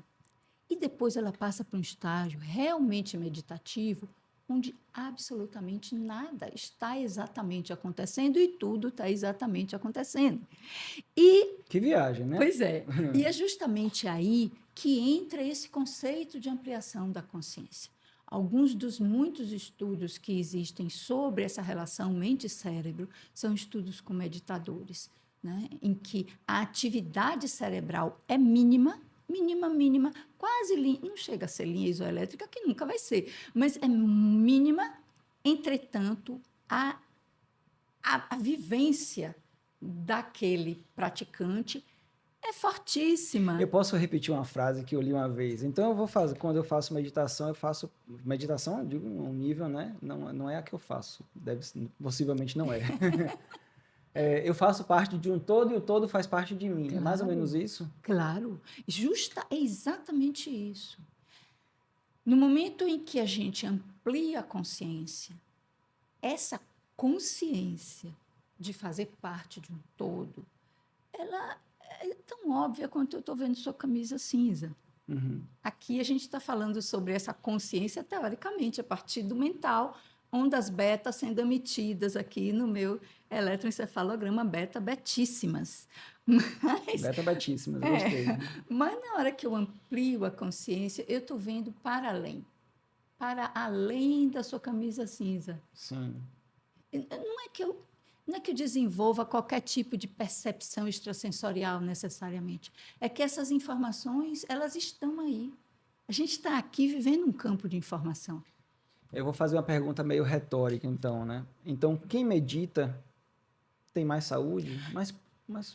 Speaker 2: E depois ela passa para um estágio realmente meditativo, onde absolutamente nada está exatamente acontecendo e tudo está exatamente acontecendo. E,
Speaker 1: Que viagem, né?
Speaker 2: pois é, e é justamente aí que entra esse conceito de ampliação da consciência. Alguns dos muitos estudos que existem sobre essa relação mente-cérebro são estudos com meditadores, né, em que a atividade cerebral é mínima, mínima, quase não chega a ser linha isoelétrica, que nunca vai ser, mas é mínima. Entretanto, a vivência daquele praticante é fortíssima.
Speaker 1: Eu posso repetir uma frase que eu li uma vez. Então eu vou fazer, quando eu faço meditação, eu faço meditação, eu digo um nível, né? Não é a que eu faço. Possivelmente não é. Eu faço parte de um todo e o todo faz parte de mim. É mais ou menos
Speaker 2: Claro,
Speaker 1: isso?
Speaker 2: claro. É exatamente isso. No momento em que a gente amplia a consciência, essa consciência de fazer parte de um todo, ela é tão óbvia quanto eu estou vendo sua camisa cinza.
Speaker 1: Uhum.
Speaker 2: Aqui a gente está falando sobre essa consciência teoricamente, a partir do mental, ondas beta sendo emitidas aqui no meu eletroencefalograma betíssimas. Mas,
Speaker 1: Beta batíssimas, gostei.
Speaker 2: mas na hora que eu amplio a consciência, eu estou vendo para além da sua camisa cinza.
Speaker 1: Sim.
Speaker 2: Não é que eu desenvolva qualquer tipo de percepção extrasensorial necessariamente. É que essas informações, elas estão aí. A gente está aqui vivendo um campo de informação.
Speaker 1: Eu vou fazer uma pergunta meio retórica, então, né? Então, quem medita tem mais saúde? Mas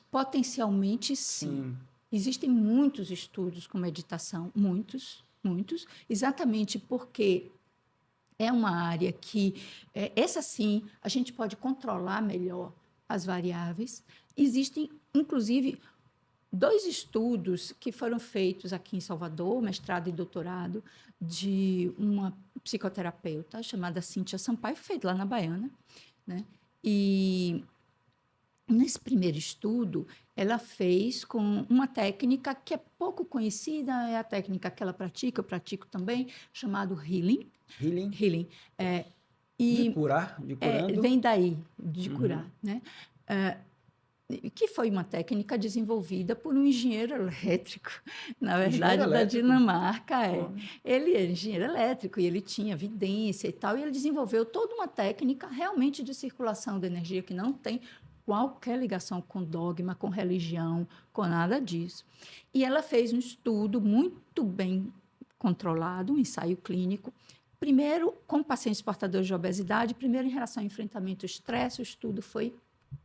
Speaker 2: Potencialmente, sim.
Speaker 1: sim.
Speaker 2: Existem muitos estudos com meditação, muitos, exatamente porque é uma área que, essa sim, a gente pode controlar melhor as variáveis. Existem, inclusive, 2 estudos que foram feitos aqui em Salvador, mestrado e doutorado, de uma psicoterapeuta chamada Cíntia Sampaio, feito lá na Baiana, né? E nesse primeiro estudo, ela fez com uma técnica que é pouco conhecida, é a técnica que ela pratica, eu pratico também, chamado healing.
Speaker 1: Healing?
Speaker 2: Healing.
Speaker 1: De
Speaker 2: E
Speaker 1: curar? De curando?
Speaker 2: vem daí, de
Speaker 1: Uhum.
Speaker 2: curar, né? Que foi uma técnica desenvolvida por um engenheiro elétrico, na
Speaker 1: Engenheiro
Speaker 2: verdade, da
Speaker 1: elétrico?
Speaker 2: Dinamarca.
Speaker 1: Ó.
Speaker 2: Ele é engenheiro elétrico e ele tinha evidência e tal, e ele desenvolveu toda uma técnica realmente de circulação de energia que não tem qualquer ligação com dogma, com religião, com nada disso. E ela fez um estudo muito bem controlado, um ensaio clínico, Primeiro, com pacientes portadores de obesidade, primeiro em relação ao enfrentamento ao estresse, o estudo foi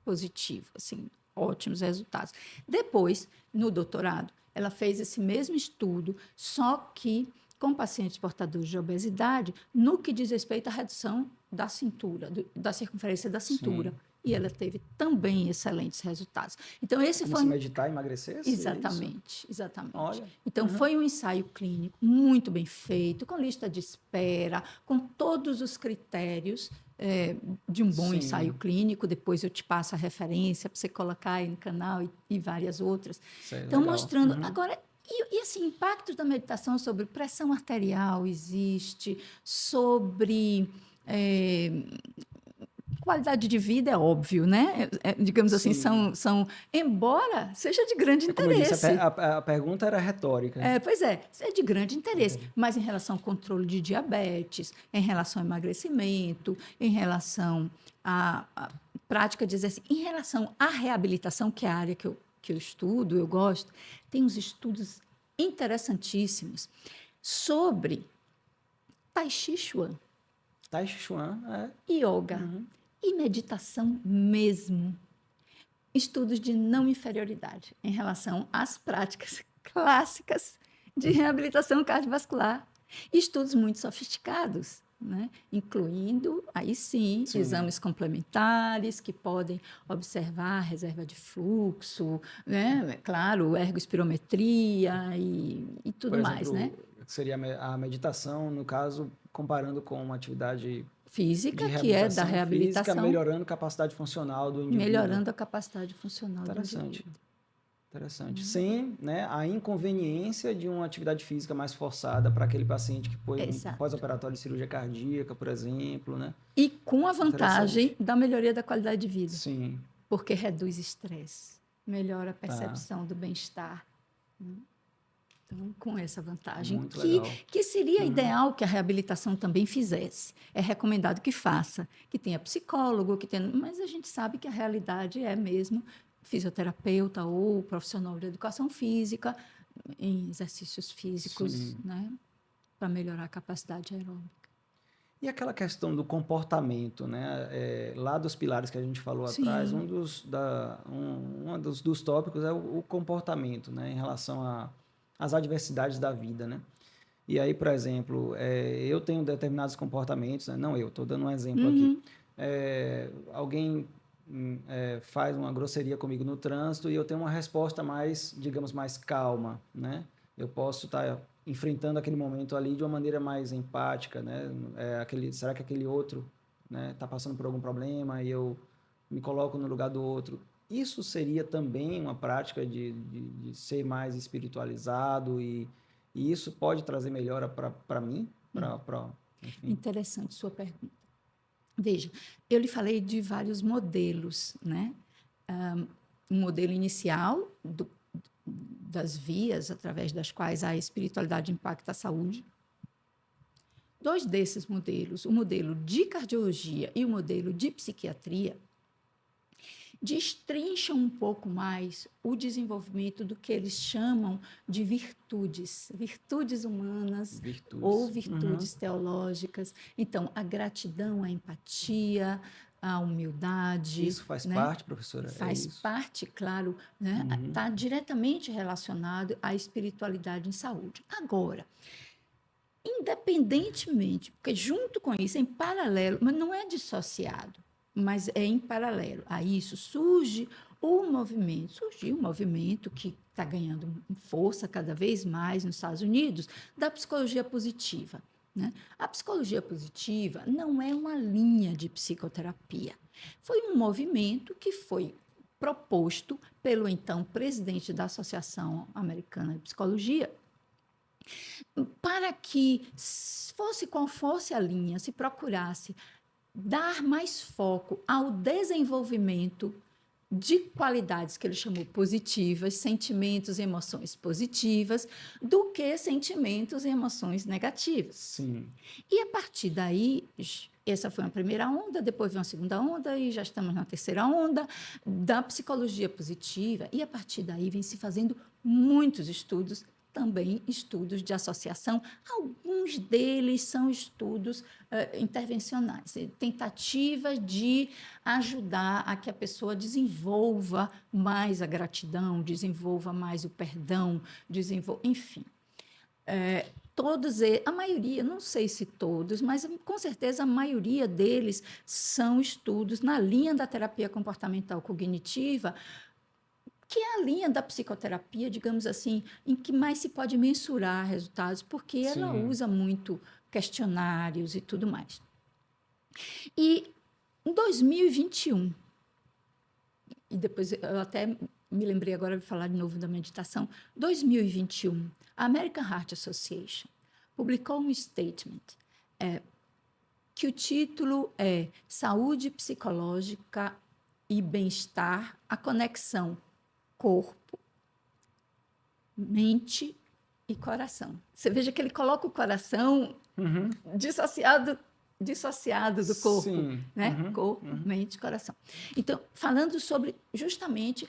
Speaker 2: positivo, assim, ótimos resultados. Depois, no doutorado, ela fez esse mesmo estudo, só que com pacientes portadores de obesidade, no que diz respeito à redução da cintura, da circunferência da cintura.
Speaker 1: Sim.
Speaker 2: E ela teve também excelentes resultados. Então, esse
Speaker 1: Como
Speaker 2: foi...
Speaker 1: se meditar e emagrecer?
Speaker 2: Exatamente, exatamente.
Speaker 1: Olha.
Speaker 2: Então, foi um ensaio clínico muito bem feito, com lista de espera, com todos os critérios de um bom
Speaker 1: Sim.
Speaker 2: ensaio clínico. Depois eu te passo a referência para você colocar aí no canal e várias outras. Então,
Speaker 1: legal.
Speaker 2: mostrando... Agora, e assim, impactos da meditação sobre pressão arterial existe, sobre... qualidade de vida é óbvio, né? Digamos assim, são, embora seja de grande
Speaker 1: Como eu
Speaker 2: interesse.
Speaker 1: disse, a pergunta era retórica.
Speaker 2: Pois é de grande interesse, mas em relação ao controle de diabetes, em relação ao emagrecimento, em relação à prática de exercício, em relação à reabilitação, que é a área que eu estudo, eu gosto, tem uns estudos interessantíssimos sobre Tai Chi Chuan.
Speaker 1: Tai Chi Chuan,
Speaker 2: Yoga e meditação mesmo. Estudos de não inferioridade em relação às práticas clássicas de reabilitação cardiovascular. Estudos muito sofisticados, né? Incluindo, aí sim, exames complementares que podem observar a reserva de fluxo, né? Claro, ergospirometria e tudo
Speaker 1: por
Speaker 2: mais,
Speaker 1: exemplo,
Speaker 2: né?
Speaker 1: Seria a meditação, no caso, comparando com uma atividade
Speaker 2: Física,
Speaker 1: de
Speaker 2: que é da
Speaker 1: reabilitação
Speaker 2: reabilitação,
Speaker 1: física, melhorando a capacidade funcional do indivíduo.
Speaker 2: melhorando a capacidade funcional do indivíduo.
Speaker 1: Interessante. Sem, né, a inconveniência de uma atividade física mais forçada para aquele paciente que foi um pós-operatório de cirurgia cardíaca, por exemplo, né?
Speaker 2: E com a vantagem da melhoria da qualidade de vida.
Speaker 1: Sim.
Speaker 2: Porque reduz estresse, melhora a percepção do bem-estar. Então, com essa vantagem, que seria ideal que a reabilitação também fizesse. É recomendado que faça, que tenha psicólogo, mas a gente sabe que a realidade é mesmo fisioterapeuta ou profissional de educação física em exercícios físicos, né, para melhorar a capacidade aeróbica.
Speaker 1: E aquela questão do comportamento, né? Lá dos pilares que a gente falou atrás, um dos tópicos é o comportamento, né? Em relação às adversidades da vida, né? E aí, por exemplo, eu tenho determinados comportamentos, né? Não eu, estou dando um exemplo aqui. Alguém faz uma grosseria comigo no trânsito e eu tenho uma resposta mais, digamos, mais calma, né? Eu posso estar enfrentando aquele momento ali de uma maneira mais empática, né? Será que aquele outro, né, está passando por algum problema e eu me coloco no lugar do outro? Isso seria também uma prática de ser mais espiritualizado e isso pode trazer melhora para mim? Enfim.
Speaker 2: Interessante sua pergunta. Veja, eu lhe falei de vários modelos, né? Um modelo inicial das vias através das quais a espiritualidade impacta a saúde. Dois desses modelos, o modelo de cardiologia e o modelo de psiquiatria, destrincham um pouco mais o desenvolvimento do que eles chamam de virtudes humanas ou virtudes teológicas. Então, a gratidão, a empatia, a humildade.
Speaker 1: Isso faz parte, professora?
Speaker 2: Faz parte, claro, né? Está diretamente relacionado à espiritualidade em saúde. Agora, independentemente, porque junto com isso, em paralelo, mas não é dissociado, mas é em paralelo a isso, surgiu um movimento que está ganhando força cada vez mais nos Estados Unidos, da psicologia positiva. Né? A psicologia positiva não é uma linha de psicoterapia. Foi um movimento que foi proposto pelo então presidente da Associação Americana de Psicologia, para que, fosse qual fosse a linha, se procurasse dar mais foco ao desenvolvimento de qualidades que ele chamou positivas, sentimentos e emoções positivas, do que sentimentos e emoções negativas.
Speaker 1: Sim.
Speaker 2: E a partir daí, essa foi uma primeira onda, depois veio uma segunda onda e já estamos na terceira onda da psicologia positiva. E a partir daí vem se fazendo muitos estudos também estudos de associação. Alguns deles são estudos intervencionais, tentativas de ajudar a que a pessoa desenvolva mais a gratidão, desenvolva mais o perdão, enfim. Todos eles, a maioria, não sei se todos, mas com certeza a maioria deles são estudos na linha da terapia comportamental cognitiva, que é a linha da psicoterapia, digamos assim, em que mais se pode mensurar resultados, porque ela usa muito questionários e tudo mais. E em 2021, e depois eu até me lembrei agora de falar de novo da meditação, 2021, a American Heart Association publicou um statement que o título é Saúde Psicológica e Bem-Estar, a conexão corpo, mente e coração. Você veja que ele coloca o coração dissociado do corpo,
Speaker 1: Sim.
Speaker 2: né? Corpo, mente e coração. Então, falando sobre justamente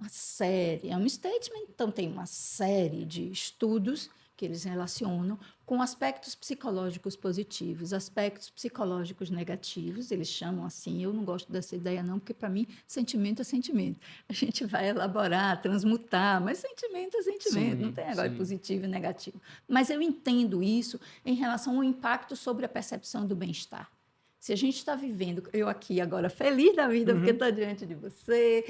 Speaker 2: uma série, é um statement, então tem uma série de estudos que eles relacionam com aspectos psicológicos positivos, aspectos psicológicos negativos, eles chamam assim, eu não gosto dessa ideia não, porque para mim sentimento é sentimento. A gente vai elaborar, transmutar, mas sentimento é sentimento, não tem agora positivo e negativo. Mas eu entendo isso em relação ao impacto sobre a percepção do bem-estar. Se a gente está vivendo, eu aqui agora feliz da vida, porque estou diante de você,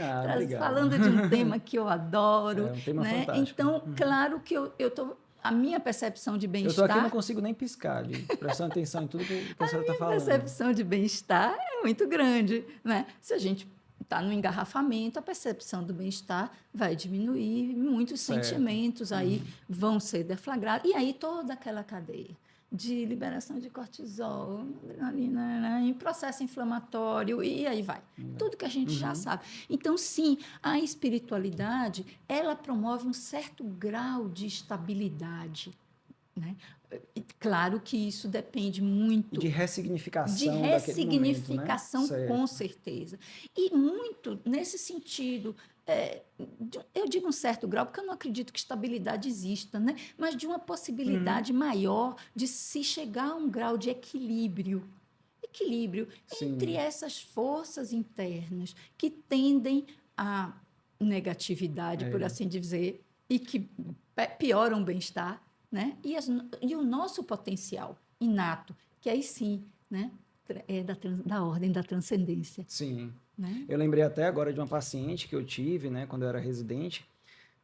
Speaker 2: falando de um tema que eu adoro.
Speaker 1: É um tema
Speaker 2: né?
Speaker 1: fantástico.
Speaker 2: Então, claro que eu estou... A minha percepção de bem-estar...
Speaker 1: Eu estou aqui e não consigo nem piscar, prestando atenção em tudo que a senhora está falando.
Speaker 2: A minha percepção de bem-estar é muito grande. Né? Se a gente está no engarrafamento, a percepção do bem-estar vai diminuir, muitos sentimentos aí vão ser deflagrados, e aí toda aquela cadeia de liberação de cortisol, adrenalina, em processo inflamatório, e aí vai. Tudo que a gente já sabe. Então, sim, a espiritualidade, ela promove um certo grau de estabilidade, né? Claro que isso depende muito...
Speaker 1: De ressignificação
Speaker 2: de ressignificação,
Speaker 1: daquele momento, né?
Speaker 2: Com certeza. E muito nesse sentido... eu digo um certo grau, porque eu não acredito que estabilidade exista, né? Mas de uma possibilidade maior de se chegar a um grau de equilíbrio entre essas forças internas que tendem à negatividade, por assim dizer, e que pioram o bem-estar, né? E o nosso potencial inato, que aí sim, né? É da ordem da transcendência.
Speaker 1: Sim.
Speaker 2: Né?
Speaker 1: Eu lembrei até agora de uma paciente que eu tive, né, quando eu era residente.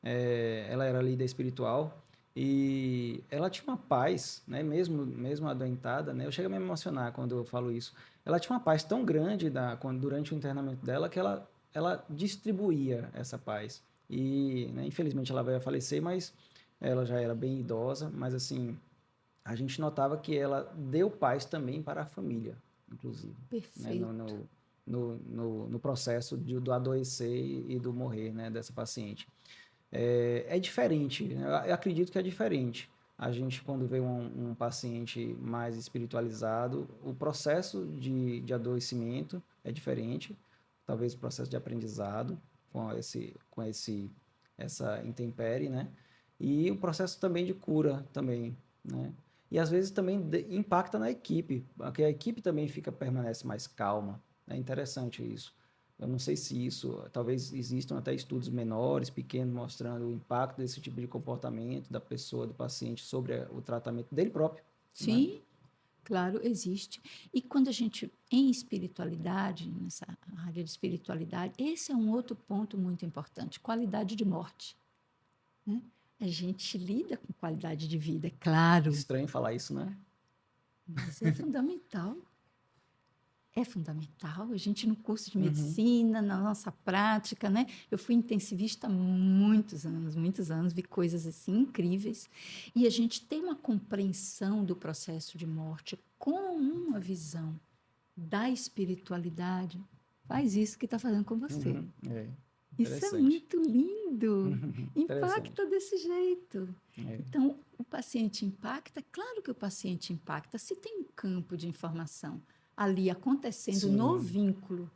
Speaker 1: Ela era líder espiritual e ela tinha uma paz, né, mesmo adoentada, né, eu chego a me emocionar quando eu falo isso. Ela tinha uma paz tão grande durante o internamento dela que ela distribuía essa paz. E, né, infelizmente ela veio a falecer, mas ela já era bem idosa, mas assim, a gente notava que ela deu paz também para a família, inclusive.
Speaker 2: Perfeito.
Speaker 1: Né, no processo do adoecer e do morrer, né, dessa paciente. É diferente, eu acredito que é diferente. A gente, quando vê um paciente mais espiritualizado, o processo de adoecimento é diferente, talvez o processo de aprendizado com essa intempérie, né? E o processo também de cura também, né? E às vezes também impacta na equipe, porque a equipe também permanece mais calma. É interessante isso. Eu não sei se isso, talvez existam até estudos menores, pequenos, mostrando o impacto desse tipo de comportamento da pessoa, do paciente, sobre o tratamento dele próprio.
Speaker 2: Sim,
Speaker 1: né?
Speaker 2: Claro, existe. E quando a gente, em espiritualidade, nessa área de espiritualidade, esse é um outro ponto muito importante, qualidade de morte. Né? A gente lida com qualidade de vida, é claro.
Speaker 1: Estranho falar isso, né?
Speaker 2: Mas é fundamental. É fundamental. A gente, no curso de medicina, na nossa prática, né? Eu fui intensivista há muitos anos, vi coisas assim incríveis. E a gente tem uma compreensão do processo de morte com uma visão da espiritualidade. Faz isso que está fazendo com você. Isso é muito lindo. Impacta desse jeito. Então, o paciente impacta? Claro que o paciente impacta se tem um campo de informação ali acontecendo no vínculo.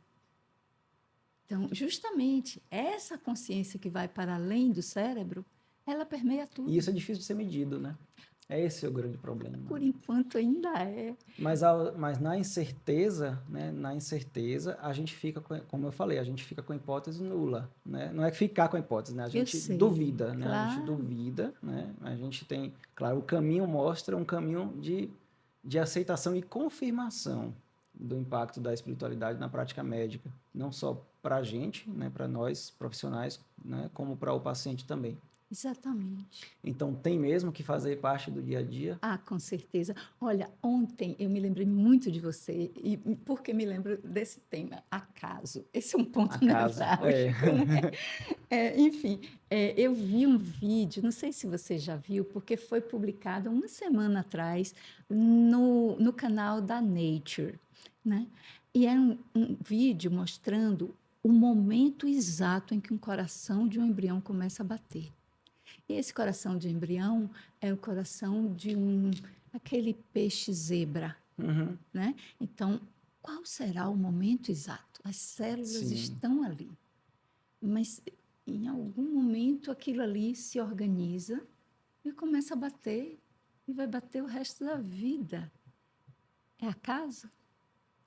Speaker 2: Então, justamente, essa consciência que vai para além do cérebro Ela permeia tudo.
Speaker 1: E isso é difícil de ser medido, né? É esse o grande problema.
Speaker 2: Por enquanto ainda é.
Speaker 1: Mas na incerteza, né? Na incerteza, a gente fica, como eu falei, a gente fica com a hipótese nula, né? Não é que ficar com a hipótese, né? A
Speaker 2: Eu
Speaker 1: gente
Speaker 2: sei,
Speaker 1: duvida, né? A gente
Speaker 2: claro.
Speaker 1: duvida, né? A gente tem, claro, o caminho mostra um caminho de aceitação e confirmação do impacto da espiritualidade na prática médica, não só para a gente, né? Para nós profissionais, né? Como para o paciente também.
Speaker 2: Exatamente.
Speaker 1: Então, tem mesmo que fazer parte do dia a dia.
Speaker 2: Ah, com certeza. Olha, ontem eu me lembrei muito de você, e por que me lembro desse tema? Acaso. Esse é um ponto
Speaker 1: Acaso. É.
Speaker 2: nevrálgico, né? Enfim, eu vi um vídeo, não sei se você já viu, porque foi publicado uma semana atrás no canal da Nature, né? E é um vídeo mostrando o momento exato em que um coração de um embrião começa a bater. E esse coração de embrião é o coração de aquele peixe zebra,
Speaker 1: Uhum.
Speaker 2: né? Então, qual será o momento exato? As células
Speaker 1: Sim.
Speaker 2: estão ali, mas em algum momento aquilo ali se organiza e começa a bater, e vai bater o resto da vida. É acaso?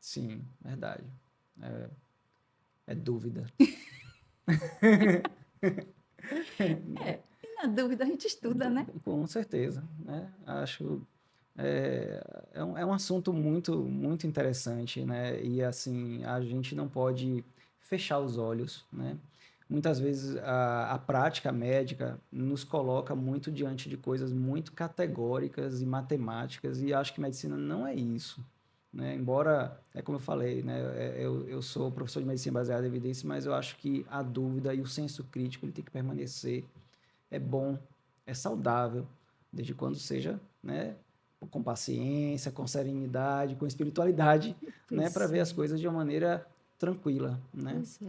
Speaker 1: Sim, verdade. É dúvida.
Speaker 2: E na dúvida a gente estuda, né?
Speaker 1: Com certeza, né? Acho é um assunto muito muito interessante, né? E assim a gente não pode fechar os olhos, né? Muitas vezes a prática médica nos coloca muito diante de coisas muito categóricas e matemáticas e acho que medicina não é isso, né? Embora, é como eu falei, né? Eu sou professor de medicina baseada em evidência, mas eu acho que a dúvida e o senso crítico ele tem que permanecer. É bom, é saudável, desde quando seja, né, com paciência, com serenidade, com espiritualidade, né, para
Speaker 2: Pois
Speaker 1: ver as
Speaker 2: é,
Speaker 1: coisas de uma maneira tranquila, né?
Speaker 2: pois é,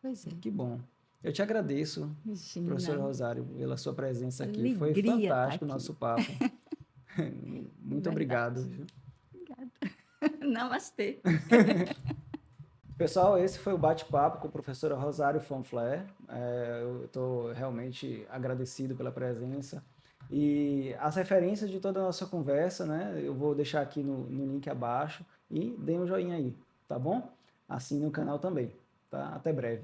Speaker 2: pois é.
Speaker 1: Que bom. Eu te agradeço, professor
Speaker 2: Imagina,
Speaker 1: Rosário, pela sua presença aqui. Foi
Speaker 2: alegria estar
Speaker 1: fantástico o
Speaker 2: aqui.
Speaker 1: nosso papo. Muito obrigado.
Speaker 2: Verdade.
Speaker 1: Viu?
Speaker 2: Obrigada. Namastê.
Speaker 1: Pessoal, esse foi o bate-papo com a professora Rosário Fonfler. Eu estou realmente agradecido pela presença. E as referências de toda a nossa conversa, né? Eu vou deixar aqui no link abaixo e deem um joinha aí, tá bom? Assine o canal também, tá? Até breve.